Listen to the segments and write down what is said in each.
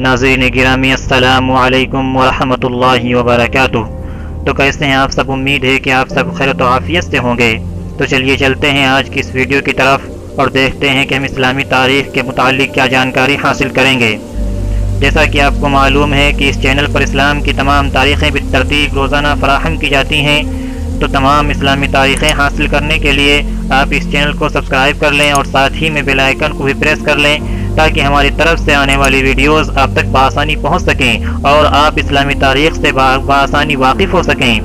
ناظرین گرامی السلام علیکم ورحمۃ اللہ وبرکاتہ۔ تو کیسے ہیں آپ سب؟ امید ہے کہ آپ سب خیر و عافیت سے ہوں گے۔ تو چلیے چلتے ہیں آج کی اس ویڈیو کی طرف اور دیکھتے ہیں کہ ہم اسلامی تاریخ کے متعلق کیا جانکاری حاصل کریں گے۔ جیسا کہ آپ کو معلوم ہے کہ اس چینل پر اسلام کی تمام تاریخیں بالترتیب روزانہ فراہم کی جاتی ہیں، تو تمام اسلامی تاریخیں حاصل کرنے کے لیے آپ اس چینل کو سبسکرائب کر لیں اور ساتھ ہی میں بیل آئیکن کو بھی پریس کر لیں تاکہ ہماری طرف سے آنے والی ویڈیوز آپ تک بآسانی پہنچ سکیں اور آپ اسلامی تاریخ سے بآسانی واقف ہو سکیں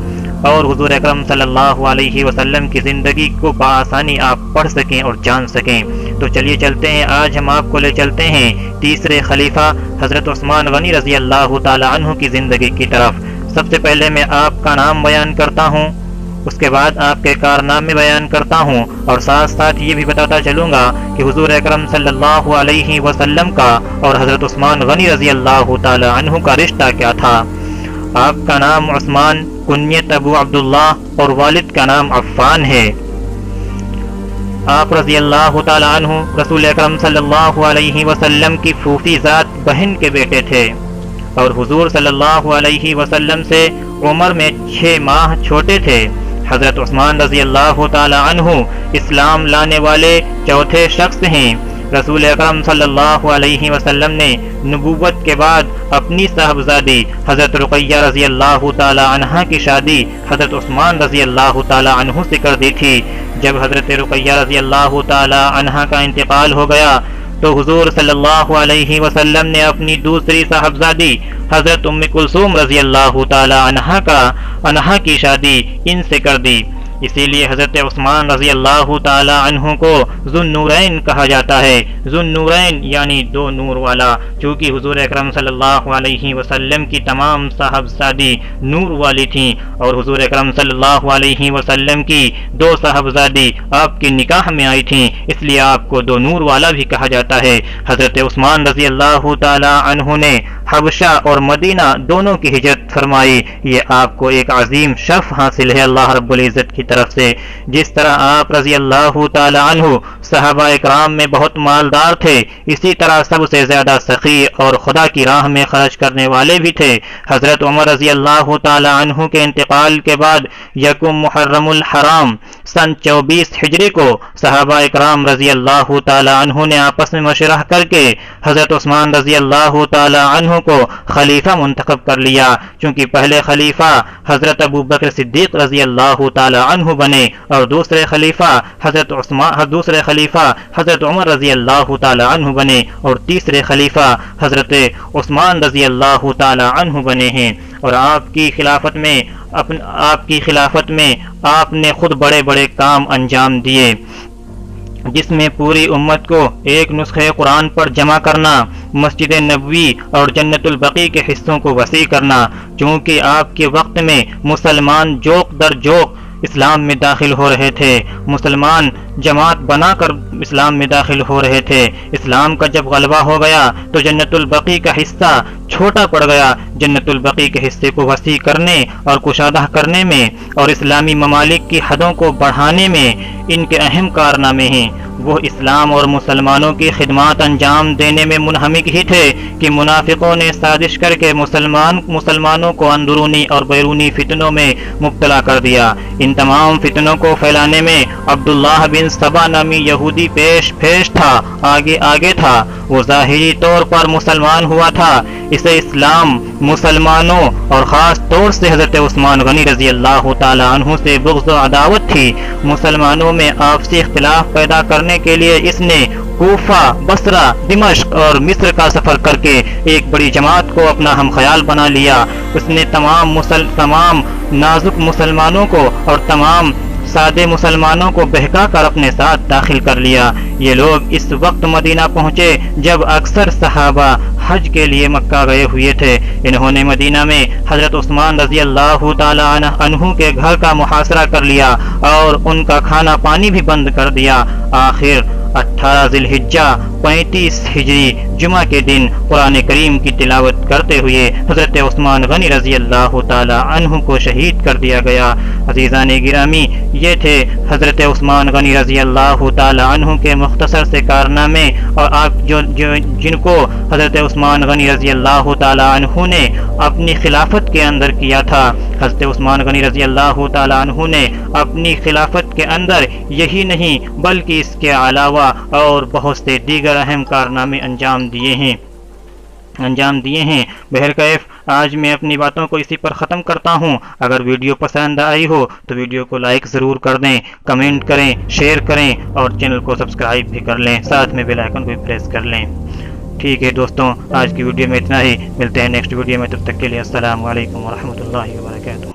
اور حضور اکرم صلی اللہ علیہ وسلم کی زندگی کو بآسانی آپ پڑھ سکیں اور جان سکیں۔ تو چلیے چلتے ہیں، آج ہم آپ کو لے چلتے ہیں تیسرے خلیفہ حضرت عثمان غنی رضی اللہ تعالی عنہ کی زندگی کی طرف۔ سب سے پہلے میں آپ کا نام بیان کرتا ہوں، اس کے بعد آپ کے کارنامے بیان کرتا ہوں اور ساتھ ساتھ یہ بھی بتاتا چلوں گا کہ حضور اکرم صلی اللہ علیہ وسلم کا اور حضرت عثمان غنی رضی اللہ تعالی عنہ کا رشتہ کیا تھا۔ آپ کا نام عثمان، کنیت ابو عبداللہ اور والد کا نام عفان ہے۔ آپ رضی اللہ تعالی عنہ رسول اکرم صلی اللہ علیہ وسلم کی پھوپھی ذات بہن کے بیٹے تھے اور حضور صلی اللہ علیہ وسلم سے عمر میں 6 ماہ چھوٹے تھے۔ حضرت عثمان رضی اللہ تعالی عنہ اسلام لانے والے چوتھے شخص ہیں۔ رسول اکرم صلی اللہ علیہ وسلم نے نبوت کے بعد اپنی صاحبزادی حضرت رقیہ رضی اللہ تعالی عنہ کی شادی حضرت عثمان رضی اللہ تعالی عنہ سے کر دی تھی۔ جب حضرت رقیہ رضی اللہ تعالی عنہ کا انتقال ہو گیا تو حضور صلی اللہ علیہ وسلم نے اپنی دوسری صاحبزادی حضرت ام کلثوم رضی اللہ تعالی عنہا کی شادی ان سے کر دی۔ اسی لیے حضرت عثمان رضی اللہ تعالی عنہ کو ذو النورین کہا جاتا ہے۔ ذو النورین یعنی 2 نور والا، چونکہ حضور اکرم صلی اللہ علیہ وسلم کی تمام صاحبزادی نور والی تھیں اور حضور اکرم صلی اللہ علیہ وسلم کی 2 صاحبزادی آپ کے نکاح میں آئی تھیں، اس لیے آپ کو 2 نور والا بھی کہا جاتا ہے۔ حضرت عثمان رضی اللہ تعالی عنہ نے حبشہ اور مدینہ دونوں کی ہجرت فرمائی۔ یہ آپ کو ایک عظیم شرف حاصل ہے اللہ رب العزت کی طرف سے۔ جس طرح آپ رضی اللہ تعالی عنہ صحابہ اکرام میں بہت مالدار تھے، اسی طرح سب سے زیادہ سخی اور خدا کی راہ میں خرچ کرنے والے بھی تھے۔ حضرت عمر رضی اللہ تعالی عنہ کے انتقال کے بعد یکم محرم الحرام سن 24 ہجری کو صحابہ اکرام رضی اللہ تعالی عنہ نے آپس میں مشورہ کر کے حضرت عثمان رضی اللہ تعالی عنہ کو خلیفہ منتخب کر لیا، چونکہ پہلے خلیفہ حضرت ابو بکر صدیق رضی اللہ تعالی عنہ بنے اور دوسرے خلیفہ حضرت عمر رضی اللہ تعالی عنہ بنے اور تیسرے خلیفہ حضرت عثمان رضی اللہ تعالی عنہ بنے ہیں۔ اور آپ کی خلافت میں آپ نے خود بڑے بڑے کام انجام دیے، جس میں پوری امت کو ایک نسخہ قرآن پر جمع کرنا، مسجد نبوی اور جنت البقیع کے حصوں کو وسیع کرنا، چونکہ آپ کے وقت میں مسلمان جوق در جوق اسلام میں داخل ہو رہے تھے، مسلمان جماعت بنا کر اسلام میں داخل ہو رہے تھے۔ اسلام کا جب غلبہ ہو گیا تو جنت البقیع کا حصہ چھوٹا پڑ گیا۔ جنت البقیع کے حصے کو وسیع کرنے اور کشادہ کرنے میں اور اسلامی ممالک کی حدوں کو بڑھانے میں ان کے اہم کارنامے ہیں۔ وہ اسلام اور مسلمانوں کی خدمات انجام دینے میں منہمک ہی تھے کہ منافقوں نے سازش کر کے مسلمانوں کو اندرونی اور بیرونی فتنوں میں مبتلا کر دیا۔ ان تمام فتنوں کو پھیلانے میں عبداللہ بن سبا نامی یہودی پیش تھا، آگے تھا۔ وہ ظاہری طور پر مسلمان ہوا تھا، اسے اسلام، مسلمانوں اور خاص طور سے حضرت عثمان غنی رضی اللہ تعالی عنہ سے بغض و عداوت تھی۔ مسلمانوں میں آپسی اختلاف پیدا کرنے کے لیے اس نے کوفہ، بصرہ، دمشق اور مصر کا سفر کر کے ایک بڑی جماعت کو اپنا ہم خیال بنا لیا۔ اس نے تمام نازک مسلمانوں کو اور تمام سادے مسلمانوں کو بہکا کر اپنے ساتھ داخل کر لیا۔ یہ لوگ اس وقت مدینہ پہنچے جب اکثر صحابہ حج کے لیے مکہ گئے ہوئے تھے۔ انہوں نے مدینہ میں حضرت عثمان رضی اللہ تعالی عنہ کے گھر کا محاصرہ کر لیا اور ان کا کھانا پانی بھی بند کر دیا۔ 18 ذوالحجہ 35 ہجری جمعہ کے دن قرآن کریم کی تلاوت کرتے ہوئے حضرت عثمان غنی رضی اللہ تعالی عنہ کو شہید کر دیا گیا۔ عزیزان گرامی، یہ تھے حضرت عثمان غنی رضی اللہ تعالی عنہ کے مختصر سے کارنامے، اور آپ جن کو حضرت عثمان غنی رضی اللہ تعالی عنہ نے اپنی خلافت کے اندر کیا تھا۔ حضرت عثمان غنی رضی اللہ تعالی عنہ نے اپنی خلافت کے اندر یہی نہیں بلکہ اس کے علاوہ اور بہت سے دیگر اہم کارنامے انجام دیے ہیں۔ بہرکیف آج میں اپنی باتوں کو اسی پر ختم کرتا ہوں۔ اگر ویڈیو پسند آئی ہو تو ویڈیو کو لائک ضرور کر دیں، کمنٹ کریں، شیئر کریں اور چینل کو سبسکرائب بھی کر لیں، ساتھ میں بیل آئیکن کو بھی پریس کر لیں۔ ٹھیک ہے دوستوں، آج کی ویڈیو میں اتنا ہی، ملتے ہیں نیکسٹ ویڈیو میں، تب تک کے لیے السلام علیکم ورحمۃ اللہ وبرکاتہ۔